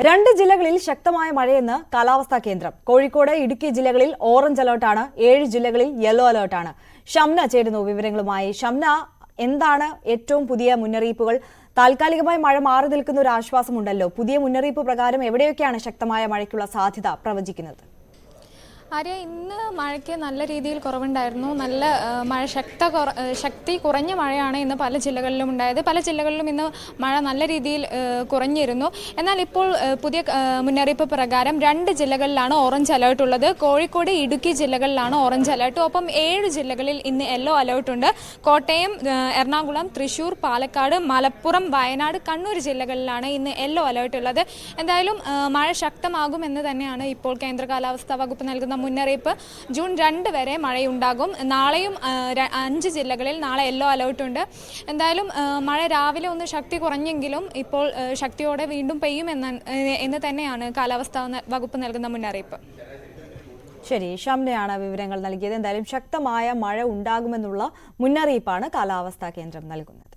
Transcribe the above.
രണ്ട് ജില്ലകളിൽ ശക്തമായ മഴയെന്ന് കാലാവസ്ഥാ കേന്ദ്രം. കോഴിക്കോട്, ഇടുക്കി ജില്ലകളിൽ ഓറഞ്ച് അലർട്ടാണ്. 7 ജില്ലകളിൽ യെല്ലോ അലർട്ടാണ്. ഷംന ചേരുന്നു വിവരങ്ങളുമായി. ഷംന, എന്താണ് ഏറ്റവും പുതിയ മുന്നറിയിപ്പുകൾ? താൽക്കാലികമായി മഴ മാറി നിൽക്കുന്ന ഒരു ആശ്വാസമുണ്ടല്ലോ. പുതിയ മുന്നറിയിപ്പ് പ്രകാരം എവിടെയൊക്കെയാണ് ശക്തമായ മഴയ്ക്കുള്ള സാധ്യത പ്രവചിക്കുന്നത്? ആര്യ, ഇന്ന് മഴയ്ക്ക് നല്ല രീതിയിൽ കുറവുണ്ടായിരുന്നു. നല്ല മഴ ശക്തി കുറഞ്ഞ മഴയാണ് ഇന്ന് പല ജില്ലകളിലും ഉണ്ടായത്. പല ജില്ലകളിലും ഇന്ന് മഴ നല്ല രീതിയിൽ കുറഞ്ഞിരുന്നു. എന്നാൽ ഇപ്പോൾ പുതിയ മുന്നറിയിപ്പ് പ്രകാരം 2 ജില്ലകളിലാണ് ഓറഞ്ച് അലേർട്ട് ഉള്ളത്. കോഴിക്കോട്, ഇടുക്കി ജില്ലകളിലാണ് ഓറഞ്ച് അലേർട്ട്. ഒപ്പം 7 ജില്ലകളിൽ ഇന്ന് യെല്ലോ അലേർട്ട് ഉണ്ട്. കോട്ടയം, എറണാകുളം, തൃശൂർ, പാലക്കാട്, മലപ്പുറം, വയനാട്, കണ്ണൂർ ജില്ലകളിലാണ് ഇന്ന് യെല്ലോ അലേർട്ട് ഉള്ളത്. എന്തായാലും മഴ ശക്തമാകുമെന്ന് തന്നെയാണ് ഇപ്പോൾ കേന്ദ്ര കാലാവസ്ഥാ വകുപ്പ് നൽകുന്ന മുന്നറിയിപ്പ്. ജൂൺ 2 വരെ മഴയുണ്ടാകും. നാളെയും 5 ജില്ലകളിൽ നാളെ യെല്ലോ അലേർട്ട് ഉണ്ട്. എന്തായാലും മഴ രാവിലെ ഒന്ന് ശക്തി കുറഞ്ഞെങ്കിലും ഇപ്പോൾ ശക്തിയോടെ വീണ്ടും പെയ്യുമെന്ന് തന്നെയാണ് കാലാവസ്ഥാ വകുപ്പ് നൽകുന്ന മുന്നറിയിപ്പ്. ശരി, ഷംനയാണ് വിവരങ്ങൾ നൽകിയത്. എന്തായാലും ശക്തമായ മഴ ഉണ്ടാകുമെന്നുള്ള മുന്നറിയിപ്പാണ് കാലാവസ്ഥാ കേന്ദ്രം നൽകുന്നത്.